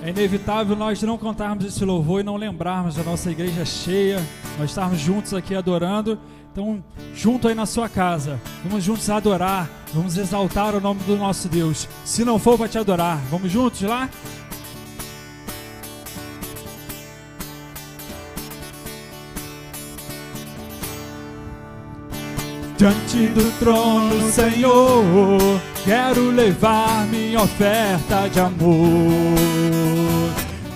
É inevitável nós não cantarmos esse louvor e não lembrarmos da nossa igreja cheia, nós estarmos juntos aqui adorando. Então, junto aí na sua casa, vamos juntos adorar, vamos exaltar o nome do nosso Deus. Se não for para te adorar, vamos juntos lá? Diante do trono, Senhor, quero levar minha oferta de amor.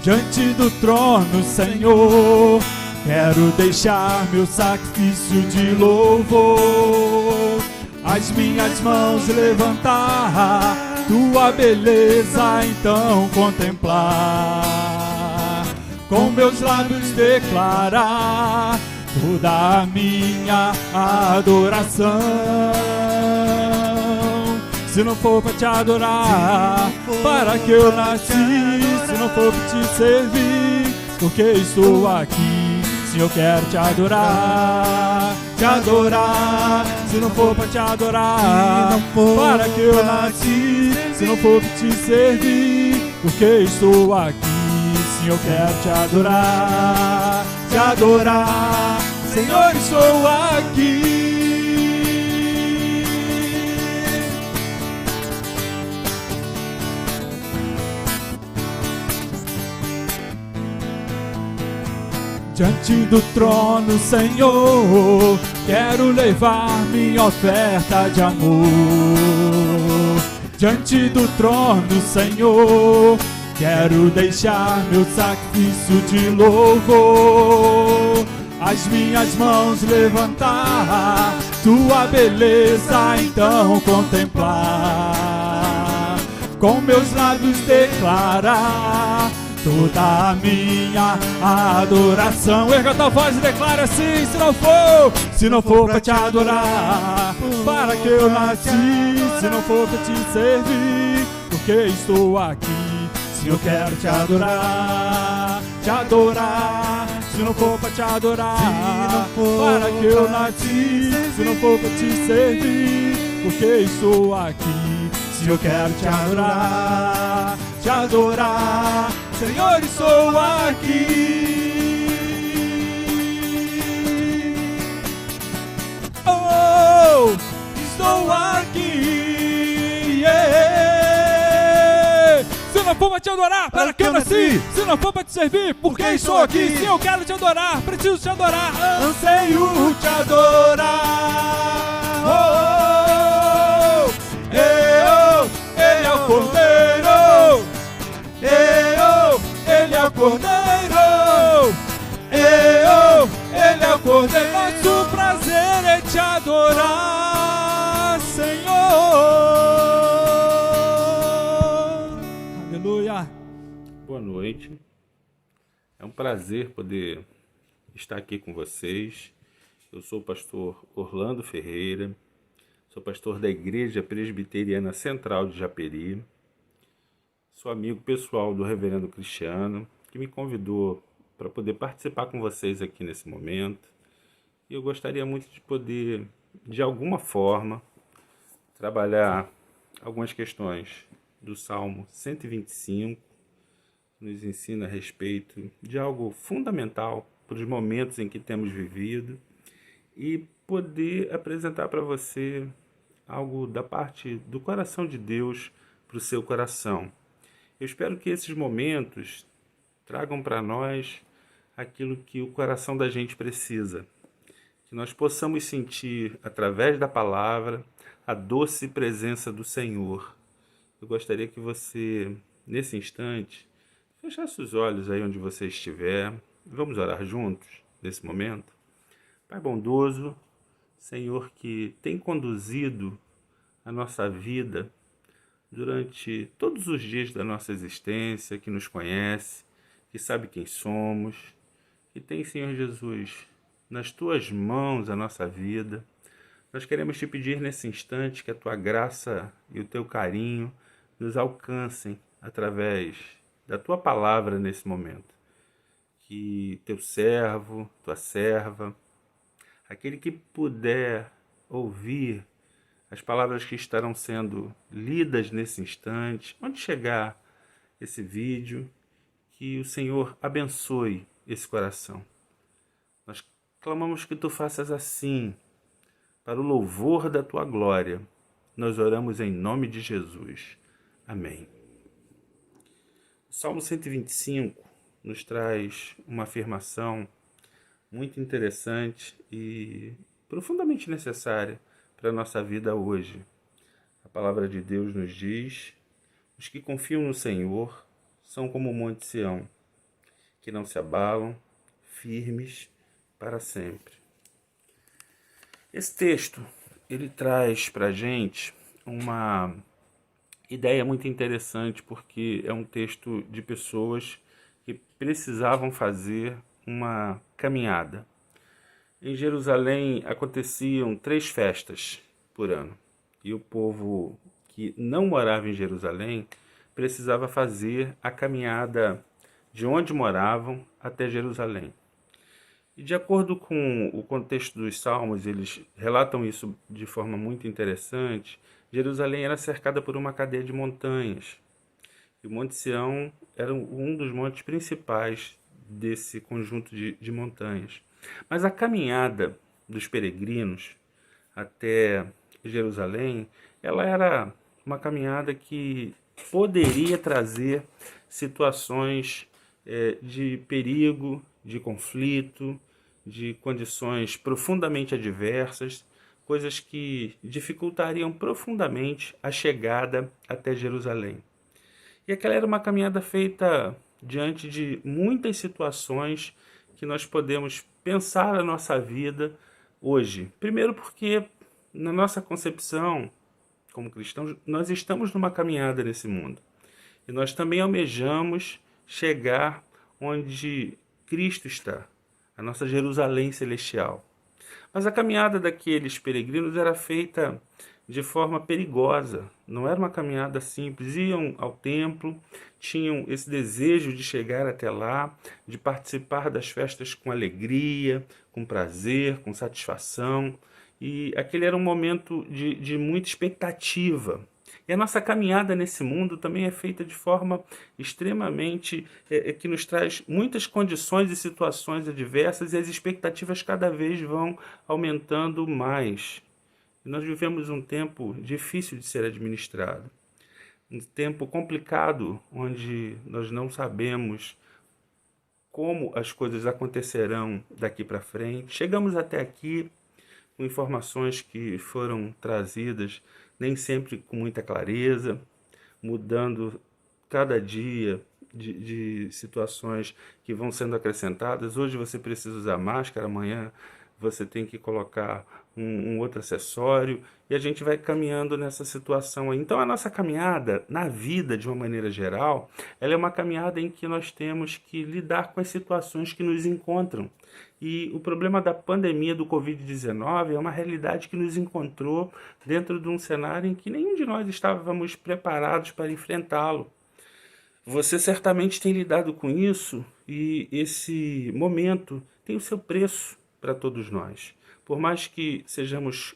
Diante do trono, Senhor, quero deixar meu sacrifício de louvor. As minhas mãos levantar, tua beleza então contemplar. Com meus lábios declarar toda a minha adoração. Se não for para te adorar, para que eu nasci? Se não for para te servir, porque estou aqui? Se eu quero te adorar, te adorar. Se não for para te adorar, para que eu nasci? Se não for para te servir, porque estou aqui? Se eu quero te adorar, te adorar. Senhor, estou aqui. Diante do trono, Senhor, quero levar minha oferta de amor. Diante do trono, Senhor, quero deixar meu sacrifício de louvor. As minhas mãos levantar, tua beleza então contemplar. Com meus lábios declarar toda a minha adoração. Erga tua voz e declara assim: se não for para te adorar, para que eu nasci? Se não for para te servir, porque estou aqui? Se eu quero te adorar, te adorar. Se não for para te adorar, para que eu nasci? Se não for para te servir, porque estou aqui? Se eu quero te adorar, te adorar. Senhor, estou aqui. Oh, estou aqui. Yeah. Se não for para te adorar, para que eu nasci? Se não for para te servir, porque estou aqui? Se eu quero te adorar, preciso te adorar. Anseio te adorar. Oh, oh, oh, ele é o Cordeiro. Ele é o Cordeiro. Ele é o Cordeiro. Nosso prazer é te adorar, Senhor. Aleluia. Boa noite. É um prazer poder estar aqui com vocês. Eu sou o pastor Orlando Ferreira. Sou pastor da Igreja Presbiteriana Central de Japeri. Sou amigo pessoal do reverendo Cristiano, que me convidou para poder participar com vocês aqui nesse momento. E eu gostaria muito de poder, de alguma forma, trabalhar algumas questões do Salmo 125, que nos ensina a respeito de algo fundamental para os momentos em que temos vivido, e poder apresentar para você algo da parte do coração de Deus para o seu coração. Eu espero que esses momentos tragam para nós aquilo que o coração da gente precisa. Que nós possamos sentir, através da palavra, a doce presença do Senhor. Eu gostaria que você, nesse instante, fechasse os olhos aí onde você estiver. Vamos orar juntos, nesse momento. Pai bondoso, Senhor, que tem conduzido a nossa vida durante todos os dias da nossa existência, que nos conhece, que sabe quem somos, que tem, Senhor Jesus, nas Tuas mãos a nossa vida. Nós queremos Te pedir nesse instante que a Tua graça e o Teu carinho nos alcancem através da Tua palavra nesse momento. Que Teu servo, Tua serva, aquele que puder ouvir as palavras que estarão sendo lidas nesse instante, onde chegar esse vídeo, que o Senhor abençoe esse coração. Nós clamamos que tu faças assim, para o louvor da tua glória. Nós oramos em nome de Jesus. Amém. O Salmo 125 nos traz uma afirmação muito interessante e profundamente necessária para a nossa vida hoje. A palavra de Deus nos diz: os que confiam no Senhor são como o monte Sião, que não se abalam, firmes para sempre. Esse texto, ele traz para a gente uma ideia muito interessante, porque é um texto de pessoas que precisavam fazer uma caminhada. Em Jerusalém aconteciam 3 festas por ano, e o povo que não morava em Jerusalém precisava fazer a caminhada de onde moravam até Jerusalém. E de acordo com o contexto dos Salmos, eles relatam isso de forma muito interessante. Jerusalém era cercada por uma cadeia de montanhas. E o Monte Sião era um dos montes principais desse conjunto de montanhas. Mas a caminhada dos peregrinos até Jerusalém, ela era uma caminhada que poderia trazer situações de perigo, de conflito, de condições profundamente adversas, coisas que dificultariam profundamente a chegada até Jerusalém. E aquela era uma caminhada feita diante de muitas situações que nós podemos pensar na nossa vida hoje. Primeiro porque, na nossa concepção, como cristãos, nós estamos numa caminhada nesse mundo. E nós também almejamos chegar onde Cristo está, a nossa Jerusalém celestial. Mas a caminhada daqueles peregrinos era feita de forma perigosa, não era uma caminhada simples. Iam ao templo, tinham esse desejo de chegar até lá, de participar das festas com alegria, com prazer, com satisfação. E aquele era um momento de muita expectativa. E a nossa caminhada nesse mundo também é feita de forma extremamente que nos traz muitas condições e situações adversas, e as expectativas cada vez vão aumentando mais. E nós vivemos um tempo difícil de ser administrado, um tempo complicado, onde nós não sabemos como as coisas acontecerão daqui para frente. Chegamos até aqui com informações que foram trazidas nem sempre com muita clareza, mudando cada dia de situações que vão sendo acrescentadas. Hoje você precisa usar máscara, amanhã você tem que colocar um outro acessório, e a gente vai caminhando nessa situação aí. Então a nossa caminhada na vida, de uma maneira geral, ela é uma caminhada em que nós temos que lidar com as situações que nos encontram. E o problema da pandemia do Covid-19 é uma realidade que nos encontrou dentro de um cenário em que nenhum de nós estávamos preparados para enfrentá-lo. Você certamente tem lidado com isso, e esse momento tem o seu preço para todos nós. Por mais que sejamos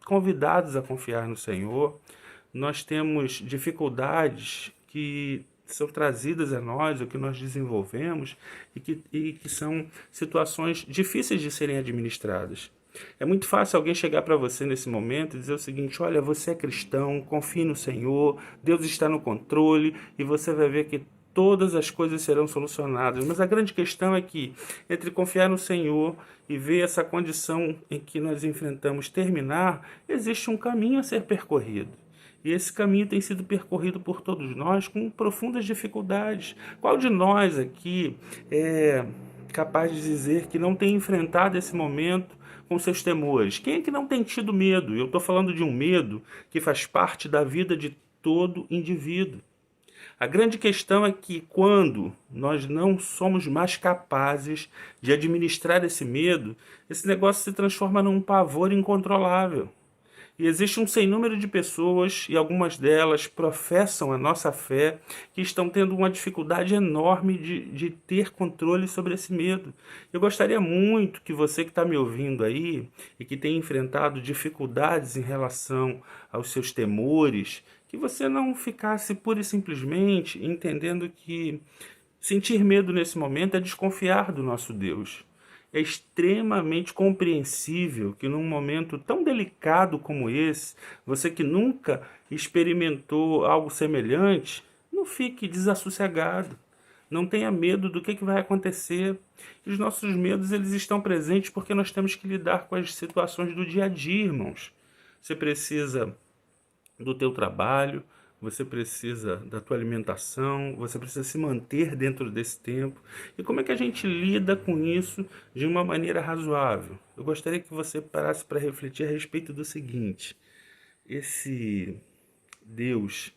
convidados a confiar no Senhor, nós temos dificuldades que são trazidas a nós, o que nós desenvolvemos, e que são situações difíceis de serem administradas. É muito fácil alguém chegar para você nesse momento e dizer o seguinte: olha, você é cristão, confie no Senhor, Deus está no controle, e você vai ver que todas as coisas serão solucionadas. Mas a grande questão é que, entre confiar no Senhor e ver essa condição em que nós enfrentamos terminar, existe um caminho a ser percorrido. E esse caminho tem sido percorrido por todos nós com profundas dificuldades. Qual de nós aqui é capaz de dizer que não tem enfrentado esse momento com seus temores? Quem é que não tem tido medo? Eu estou falando de um medo que faz parte da vida de todo indivíduo. A grande questão é que, quando nós não somos mais capazes de administrar esse medo, esse negócio se transforma num pavor incontrolável. E existe um sem número de pessoas, e algumas delas professam a nossa fé, que estão tendo uma dificuldade enorme de ter controle sobre esse medo. Eu gostaria muito que você que está me ouvindo aí, e que tem enfrentado dificuldades em relação aos seus temores, que você não ficasse pura e simplesmente entendendo que Sentir medo nesse momento é desconfiar do nosso Deus. É extremamente compreensível que num momento tão delicado como esse, você que nunca experimentou algo semelhante, não fique desassossegado. Não tenha medo do que vai acontecer. Os nossos medos, eles estão presentes porque nós temos que lidar com as situações do dia a dia, irmãos. Você precisa do teu trabalho, você precisa da tua alimentação, você precisa se manter dentro desse tempo. E como é que a gente lida com isso de uma maneira razoável? Eu gostaria que você parasse para refletir a respeito do seguinte: esse Deus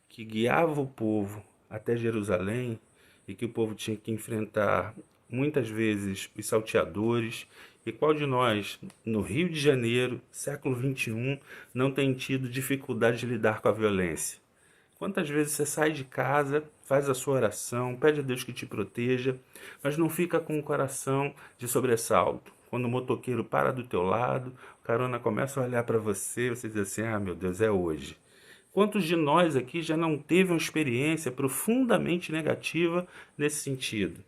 que guiava o povo até Jerusalém e que o povo tinha que enfrentar muitas vezes os salteadores. E qual de nós, no Rio de Janeiro, século XXI, não tem tido dificuldade de lidar com a violência? Quantas vezes você sai de casa, faz a sua oração, pede a Deus que te proteja, mas não fica com o coração de sobressalto? Quando o motoqueiro para do teu lado, o carona começa a olhar para você, você diz assim: ah, meu Deus, é hoje. Quantos de nós aqui já não teve uma experiência profundamente negativa nesse sentido?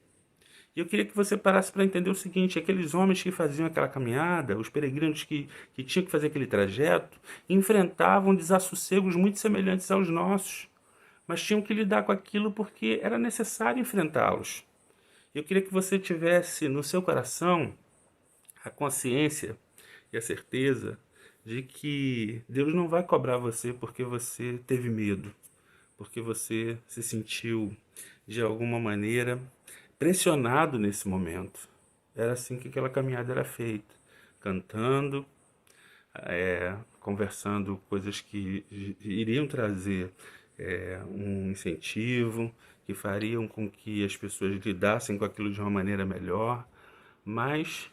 E eu queria que você parasse para entender o seguinte: aqueles homens que faziam aquela caminhada, os peregrinos que tinham que fazer aquele trajeto, enfrentavam desassossegos muito semelhantes aos nossos, mas tinham que lidar com aquilo porque era necessário enfrentá-los. Eu queria que você tivesse no seu coração a consciência e a certeza de que Deus não vai cobrar você porque você teve medo, porque você se sentiu de alguma maneira pressionado nesse momento. Era assim que aquela caminhada era feita, cantando, conversando coisas que iriam trazer um incentivo, que fariam com que as pessoas lidassem com aquilo de uma maneira melhor, mas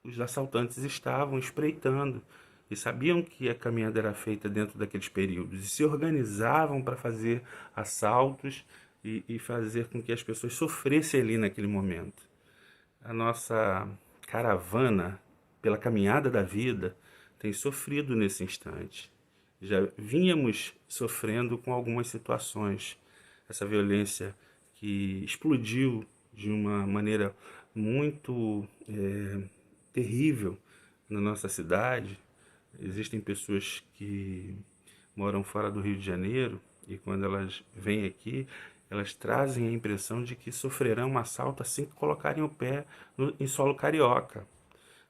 os assaltantes estavam espreitando e sabiam que a caminhada era feita dentro daqueles períodos e se organizavam para fazer assaltos e fazer com que as pessoas sofressem ali naquele momento. A nossa caravana pela caminhada da vida tem sofrido nesse instante. Já vínhamos sofrendo com algumas situações. Essa violência que explodiu de uma maneira muito terrível na nossa cidade. Existem pessoas que moram fora do Rio de Janeiro e quando elas vêm aqui, elas trazem a impressão de que sofrerão um assalto assim que colocarem o pé em solo carioca.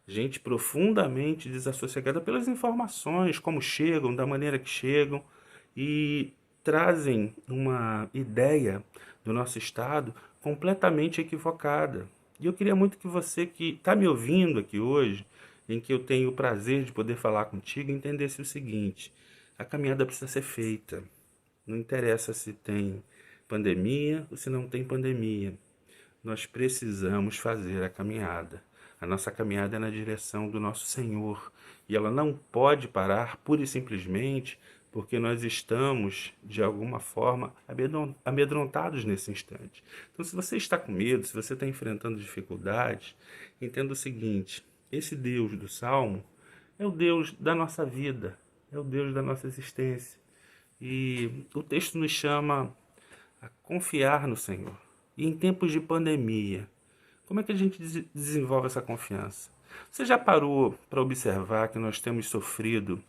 Gente profundamente desassossegada pelas informações, como chegam, da maneira que chegam, e trazem uma ideia do nosso estado completamente equivocada. E eu queria muito que você que está me ouvindo aqui hoje, em que eu tenho o prazer de poder falar contigo, entendesse o seguinte: a caminhada precisa ser feita. Não interessa se tem pandemia ou se não tem pandemia. Nós precisamos fazer a caminhada. A nossa caminhada é na direção do nosso Senhor. E ela não pode parar pura e simplesmente porque nós estamos, de alguma forma, amedrontados nesse instante. Então, se você está com medo, se você está enfrentando dificuldades, entenda o seguinte: esse Deus do Salmo é o Deus da nossa vida, é o Deus da nossa existência. E o texto nos chama a confiar no Senhor. E em tempos de pandemia, como é que a gente desenvolve essa confiança? Você já parou para observar que nós temos sofrido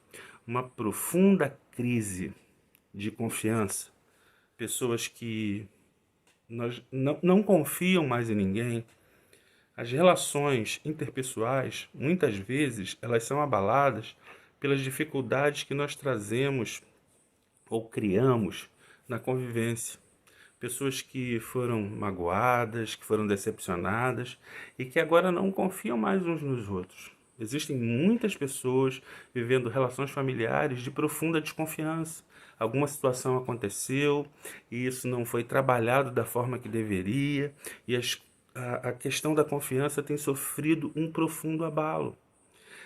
uma profunda crise de confiança? Pessoas que não confiam mais em ninguém. As relações interpessoais, muitas vezes, elas são abaladas pelas dificuldades que nós trazemos ou criamos na convivência. Pessoas que foram magoadas, que foram decepcionadas e que agora não confiam mais uns nos outros. Existem muitas pessoas vivendo relações familiares de profunda desconfiança. Alguma situação aconteceu e isso não foi trabalhado da forma que deveria e a questão da confiança tem sofrido um profundo abalo.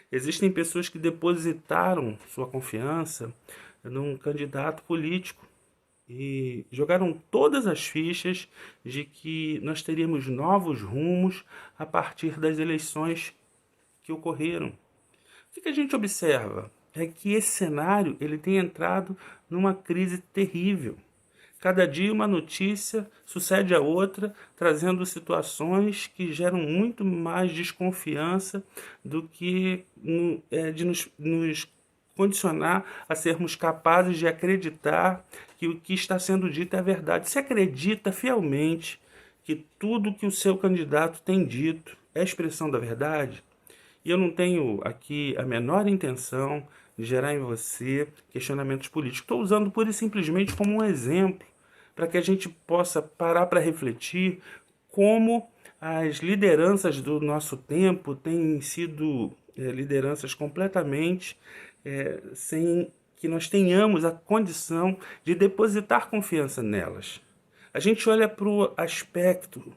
Existem pessoas que depositaram sua confiança num candidato político e jogaram todas as fichas de que nós teríamos novos rumos a partir das eleições que ocorreram. O que a gente observa é que esse cenário ele tem entrado numa crise terrível. Cada dia uma notícia sucede a outra, trazendo situações que geram muito mais desconfiança do que de nos condicionar a sermos capazes de acreditar que o que está sendo dito é verdade. Se acredita fielmente que tudo que o seu candidato tem dito é expressão da verdade, e eu não tenho aqui a menor intenção de gerar em você questionamentos políticos. Estou usando pura e simplesmente como um exemplo para que a gente possa parar para refletir como as lideranças do nosso tempo têm sido lideranças completamente sem que nós tenhamos a condição de depositar confiança nelas. A gente olha para o aspecto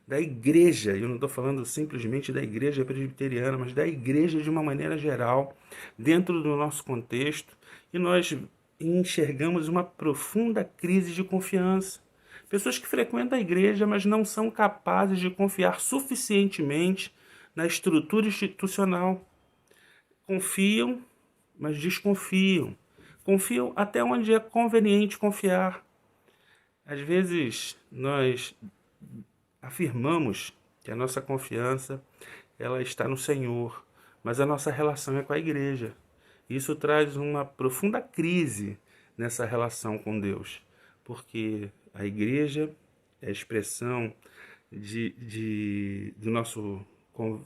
da igreja, e eu não estou falando simplesmente da igreja presbiteriana, mas da igreja de uma maneira geral, dentro do nosso contexto, e nós enxergamos uma profunda crise de confiança. Pessoas que frequentam a igreja, mas não são capazes de confiar suficientemente na estrutura institucional. Confiam, mas desconfiam. Confiam até onde é conveniente confiar. Às vezes, nós afirmamos que a nossa confiança ela está no Senhor, mas a nossa relação é com a igreja. Isso traz uma profunda crise nessa relação com Deus, porque a igreja é a expressão do nosso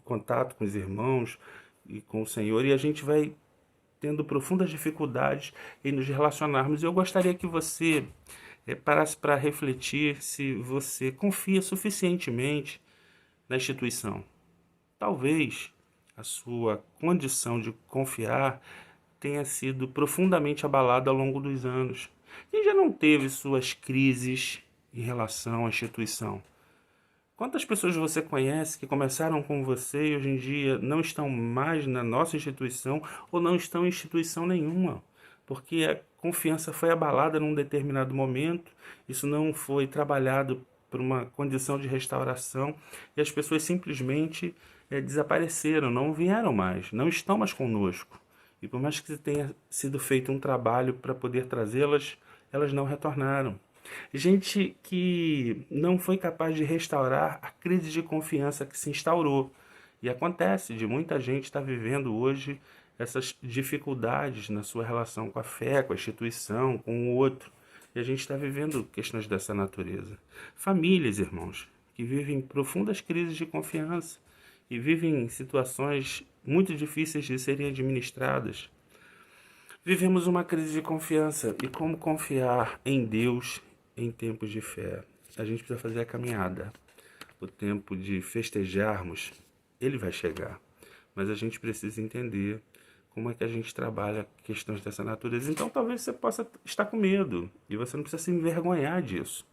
contato com os irmãos e com o Senhor, e a gente vai tendo profundas dificuldades em nos relacionarmos. Eu gostaria que você parasse para refletir se você confia suficientemente na instituição. Talvez a sua condição de confiar tenha sido profundamente abalada ao longo dos anos. Quem já não teve suas crises em relação à instituição? Quantas pessoas você conhece que começaram com você e hoje em dia não estão mais na nossa instituição ou não estão em instituição nenhuma? Porque a confiança foi abalada num determinado momento, isso não foi trabalhado por uma condição de restauração e as pessoas simplesmente desapareceram, não vieram mais, não estão mais conosco. E por mais que tenha sido feito um trabalho para poder trazê-las, elas não retornaram. Gente que não foi capaz de restaurar a crise de confiança que se instaurou. E acontece de muita gente estar vivendo hoje essas dificuldades na sua relação com a fé, com a instituição, com o outro. E a gente está vivendo questões dessa natureza. Famílias, irmãos, que vivem profundas crises de confiança e vivem situações muito difíceis de serem administradas. Vivemos uma crise de confiança. E como confiar em Deus em tempos de fé? A gente precisa fazer a caminhada. O tempo de festejarmos, ele vai chegar. Mas a gente precisa entender como é que a gente trabalha questões dessa natureza. Então talvez você possa estar com medo e você não precisa se envergonhar disso.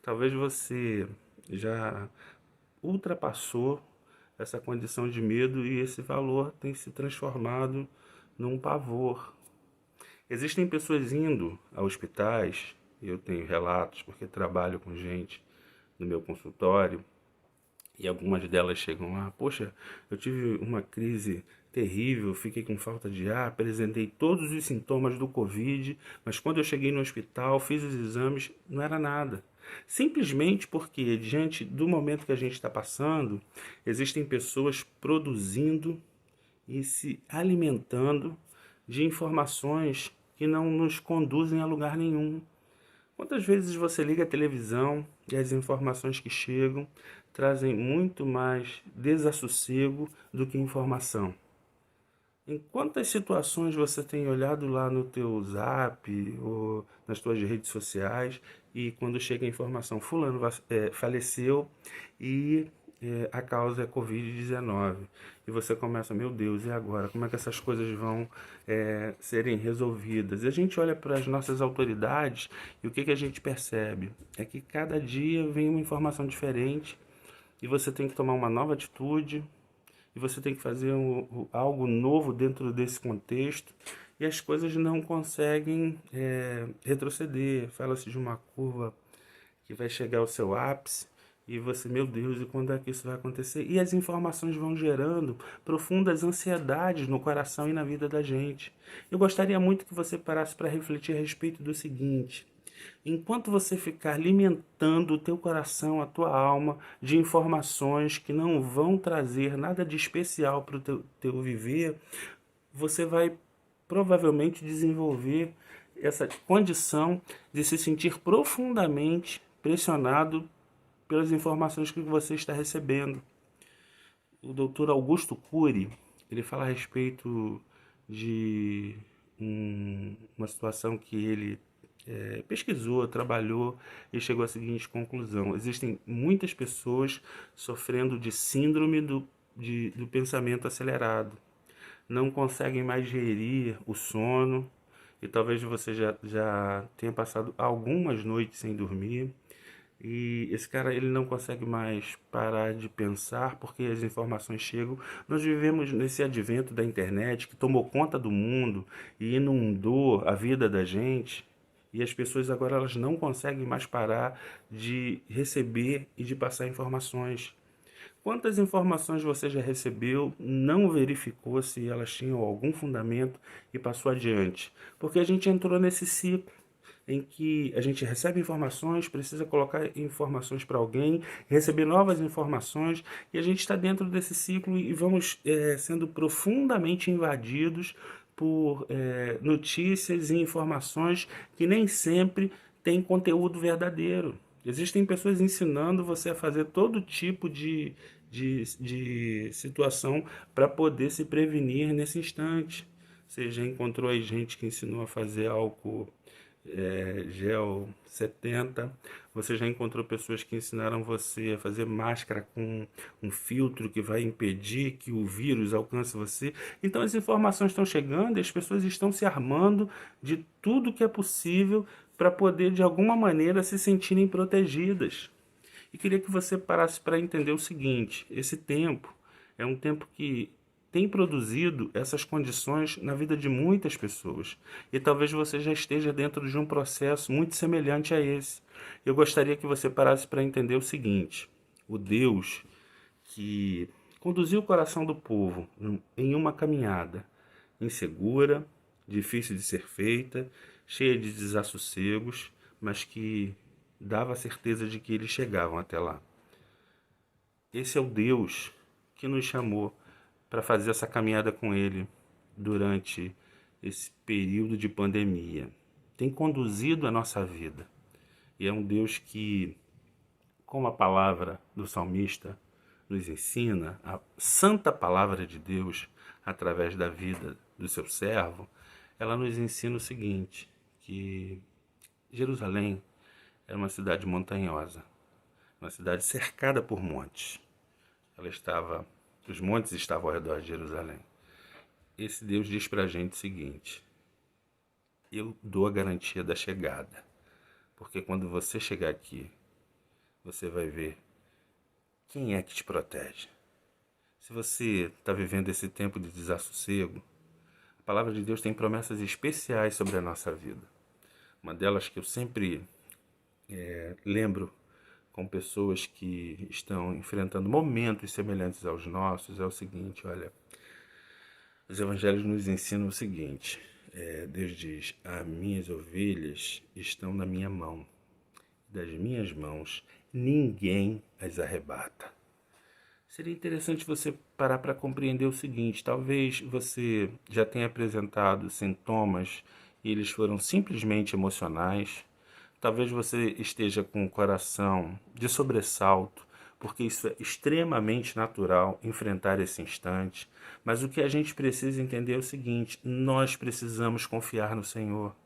Talvez você já ultrapassou essa condição de medo e esse valor tem se transformado num pavor. Existem pessoas indo a hospitais, e eu tenho relatos porque trabalho com gente no meu consultório, e algumas delas chegam lá, poxa, eu tive uma crise terrível, fiquei com falta de ar, apresentei todos os sintomas do Covid, mas quando eu cheguei no hospital, fiz os exames, não era nada. Simplesmente porque, diante do momento que a gente está passando, existem pessoas produzindo e se alimentando de informações que não nos conduzem a lugar nenhum. Quantas vezes você liga a televisão e as informações que chegam trazem muito mais desassossego do que informação? Em quantas situações você tem olhado lá no teu Zap ou nas tuas redes sociais e quando chega a informação, fulano faleceu e a causa é Covid-19. E você começa, meu Deus, e agora? Como é que essas coisas vão serem resolvidas? E a gente olha para as nossas autoridades e o que a gente percebe? É que cada dia vem uma informação diferente e você tem que tomar uma nova atitude e você tem que fazer algo novo dentro desse contexto e as coisas não conseguem retroceder. Fala-se de uma curva que vai chegar ao seu ápice e você, meu Deus, e quando é que isso vai acontecer? E as informações vão gerando profundas ansiedades no coração e na vida da gente. Eu gostaria muito que você parasse para refletir a respeito do seguinte: Enquanto você ficar alimentando o teu coração, a tua alma, de informações que não vão trazer nada de especial para o teu viver, você vai provavelmente desenvolver essa condição de se sentir profundamente pressionado pelas informações que você está recebendo. O doutor Augusto Cury, ele fala a respeito de uma situação que ele pesquisou, trabalhou e chegou à seguinte conclusão: existem muitas pessoas sofrendo de síndrome do pensamento acelerado, não conseguem mais gerir o sono, e talvez você já tenha passado algumas noites sem dormir, e esse cara ele não consegue mais parar de pensar porque as informações chegam. Nós vivemos nesse advento da internet que tomou conta do mundo e inundou a vida da gente, e as pessoas agora elas não conseguem mais parar de receber e de passar informações. Quantas informações você já recebeu, não verificou se elas tinham algum fundamento e passou adiante? Porque a gente entrou nesse ciclo em que a gente recebe informações, precisa colocar informações para alguém, receber novas informações, e a gente está dentro desse ciclo e vamos sendo profundamente invadidos por notícias e informações que nem sempre têm conteúdo verdadeiro. Existem pessoas ensinando você a fazer todo tipo de situação para poder se prevenir nesse instante. Você já encontrou aí gente que ensinou a fazer álcool gel 70, você já encontrou pessoas que ensinaram você a fazer máscara com um filtro que vai impedir que o vírus alcance você. Então as informações estão chegando e as pessoas estão se armando de tudo que é possível para poder de alguma maneira se sentirem protegidas. E queria que você parasse para entender o seguinte: esse tempo é um tempo que tem produzido essas condições na vida de muitas pessoas. E talvez você já esteja dentro de um processo muito semelhante a esse. Eu gostaria que você parasse para entender o seguinte: o Deus que conduziu o coração do povo em uma caminhada insegura, difícil de ser feita, cheia de desassossegos, mas que dava a certeza de que eles chegavam até lá. Esse é o Deus que nos chamou para fazer essa caminhada com Ele durante esse período de pandemia. Tem conduzido a nossa vida. E é um Deus que, como a palavra do salmista nos ensina, a santa palavra de Deus, através da vida do seu servo, ela nos ensina o seguinte, que Jerusalém era uma cidade montanhosa, uma cidade cercada por montes. Os montes estavam ao redor de Jerusalém. Esse Deus diz para a gente o seguinte: eu dou a garantia da chegada, porque quando você chegar aqui, você vai ver quem é que te protege. Se você está vivendo esse tempo de desassossego, a palavra de Deus tem promessas especiais sobre a nossa vida. Uma delas que eu sempre lembro com pessoas que estão enfrentando momentos semelhantes aos nossos é o seguinte: olha, os evangelhos nos ensinam o seguinte, Deus diz: as minhas ovelhas estão na minha mão, das minhas mãos ninguém as arrebata. Seria interessante você parar para compreender o seguinte: talvez você já tenha apresentado sintomas e eles foram simplesmente emocionais. Talvez você esteja com o coração de sobressalto, porque isso é extremamente natural, enfrentar esse instante. Mas o que a gente precisa entender é o seguinte: nós precisamos confiar no Senhor.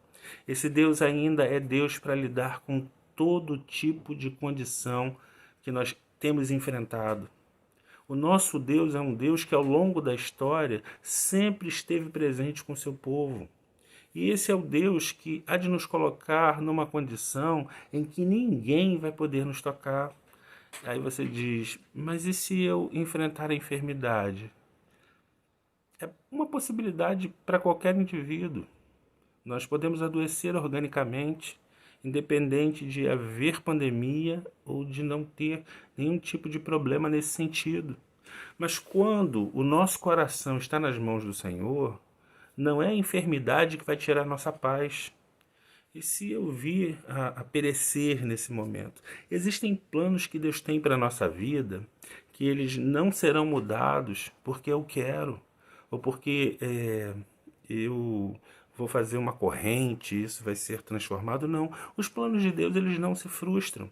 Esse Deus ainda é Deus para lidar com todo tipo de condição que nós temos enfrentado. O nosso Deus é um Deus que ao longo da história sempre esteve presente com o seu povo. E esse é o Deus que há de nos colocar numa condição em que ninguém vai poder nos tocar. Aí você diz: mas e se eu enfrentar a enfermidade? É uma possibilidade para qualquer indivíduo. Nós podemos adoecer organicamente, independente de haver pandemia ou de não ter nenhum tipo de problema nesse sentido. Mas quando o nosso coração está nas mãos do Senhor, não é a enfermidade que vai tirar nossa paz. E se eu vir a perecer nesse momento? Existem planos que Deus tem para a nossa vida que eles não serão mudados porque eu quero, ou porque eu vou fazer uma corrente, isso vai ser transformado. Não, os planos de Deus eles não se frustram.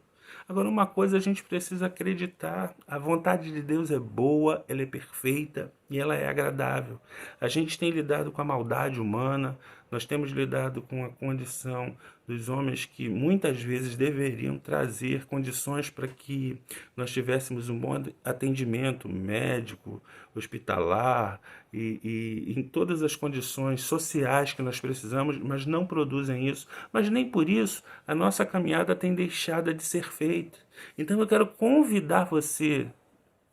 Agora, uma coisa a gente precisa acreditar: a vontade de Deus é boa, ela é perfeita e ela é agradável. A gente tem lidado com a maldade humana, nós temos lidado com a condição dos homens que muitas vezes deveriam trazer condições para que nós tivéssemos um bom atendimento médico, hospitalar e em todas as condições sociais que nós precisamos, mas não produzem isso. Mas nem por isso a nossa caminhada tem deixado de ser feita. Então eu quero convidar você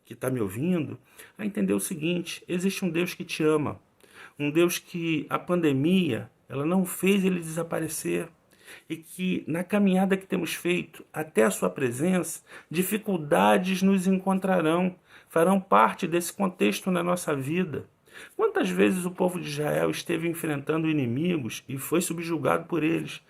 que está me ouvindo a entender o seguinte: existe um Deus que te ama, um Deus que a pandemia ela não fez ele desaparecer, e que na caminhada que temos feito até a sua presença, dificuldades nos encontrarão, farão parte desse contexto na nossa vida. Quantas vezes o povo de Israel esteve enfrentando inimigos e foi subjugado por eles,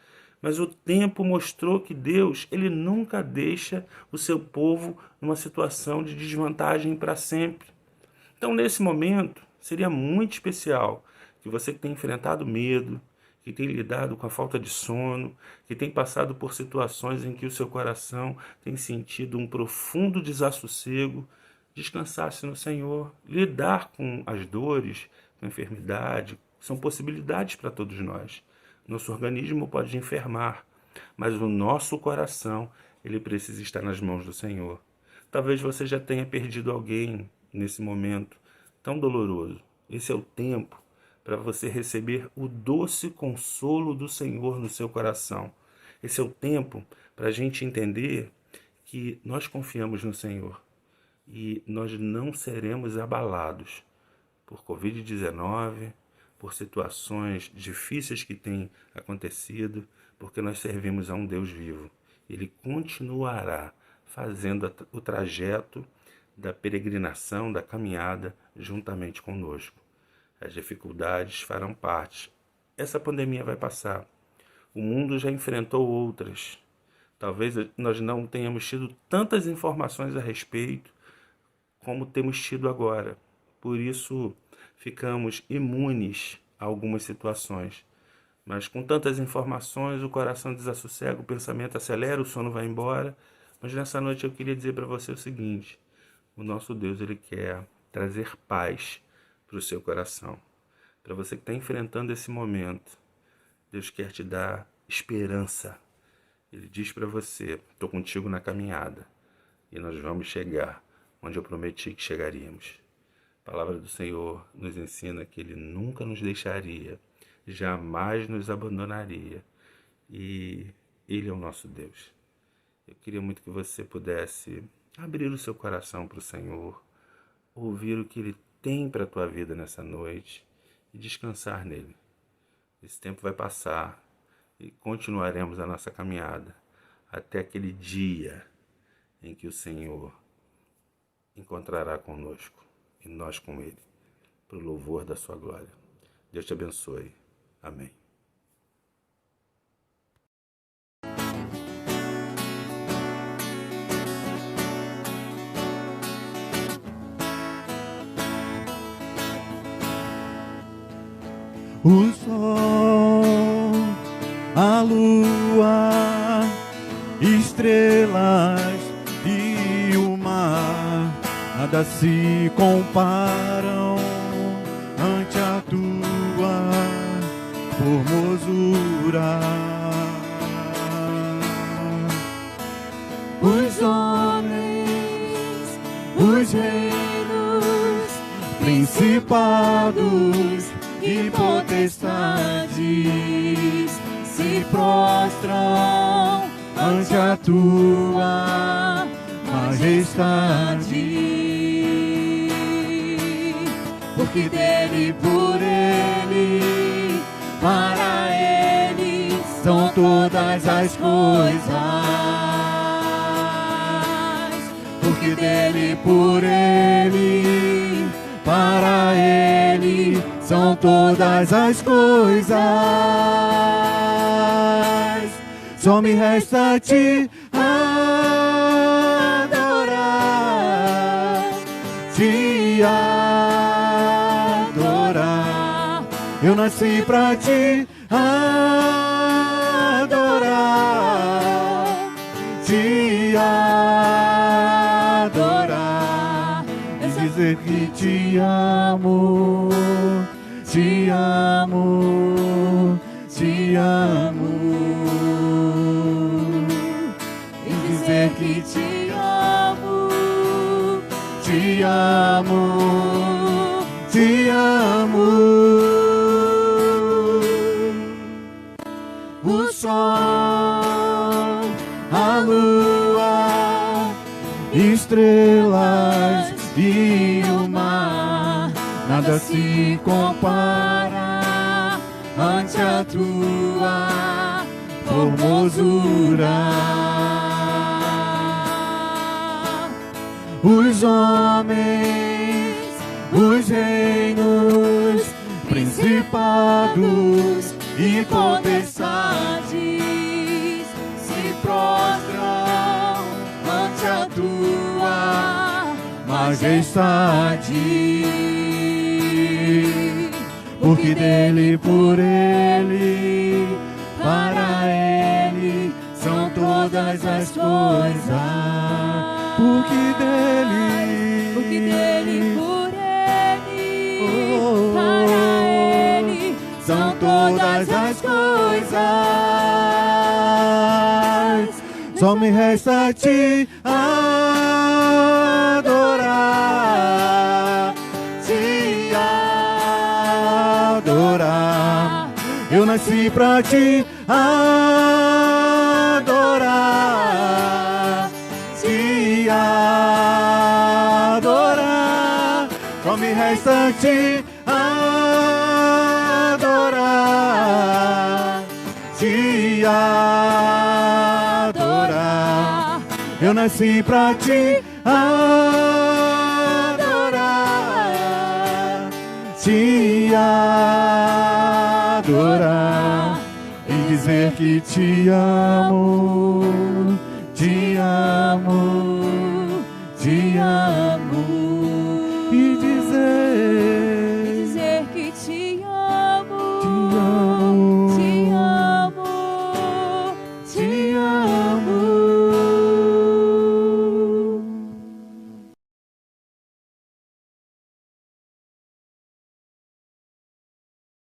mas o tempo mostrou que Deus ele nunca deixa o seu povo numa situação de desvantagem para sempre. Então, nesse momento, seria muito especial que você que tem enfrentado medo, que tem lidado com a falta de sono, que tem passado por situações em que o seu coração tem sentido um profundo desassossego, descansasse no Senhor. Lidar com as dores, com a enfermidade, são possibilidades para todos nós. Nosso organismo pode enfermar, mas o nosso coração, ele precisa estar nas mãos do Senhor. Talvez você já tenha perdido alguém nesse momento tão doloroso. Esse é o tempo para você receber o doce consolo do Senhor no seu coração. Esse é o tempo para a gente entender que nós confiamos no Senhor e nós não seremos abalados por Covid-19, por situações difíceis que têm acontecido, porque nós servimos a um Deus vivo. Ele continuará fazendo o trajeto da peregrinação, da caminhada, juntamente conosco. As dificuldades farão parte. Essa pandemia vai passar. O mundo já enfrentou outras. Talvez nós não tenhamos tido tantas informações a respeito como temos tido agora. Por isso, ficamos imunes a algumas situações. Mas com tantas informações, o coração desassossega, o pensamento acelera, o sono vai embora. Mas nessa noite eu queria dizer para você o seguinte: o nosso Deus, ele quer trazer paz para o seu coração. Para você que está enfrentando esse momento, Deus quer te dar esperança. Ele diz para você: estou contigo na caminhada e nós vamos chegar onde eu prometi que chegaríamos. A palavra do Senhor nos ensina que Ele nunca nos deixaria, jamais nos abandonaria, e Ele é o nosso Deus. Eu queria muito que você pudesse abrir o seu coração para o Senhor, ouvir o que Ele tem para a tua vida nessa noite e descansar nele. Esse tempo vai passar e continuaremos a nossa caminhada até aquele dia em que o Senhor encontrará conosco e nós com Ele, para o louvor da sua glória. Deus te abençoe. Amém. O sol, a lua, estrelas e o mar nada se comparam ante a tua formosura. Os homens, os reinos, principados e potestades se prostram ante a tua majestade, porque dele, por ele, para ele são todas as coisas, porque dele, por ele, para ele são todas as coisas. só me resta te adorar, te adorar. Eu nasci pra te adorar, te adorar e dizer que te amo, te amo, te amo. E dizer que te amo, te amo, te amo. O sol, a lua, estrelas e o mar, nada se compara ante a tua formosura. Os homens, os reinos, principados e potestades se prostram ante a tua majestade, porque dele, por ele, para ele são todas as coisas, porque dele, por ele, para ele são todas as coisas. Só me resta te adorar, te adorar. Eu nasci pra te adorar, te adorar. Só me resta te adorar, te adorar. Eu nasci pra te adorar, te adorar e dizer que te amo, te amo, te amo e dizer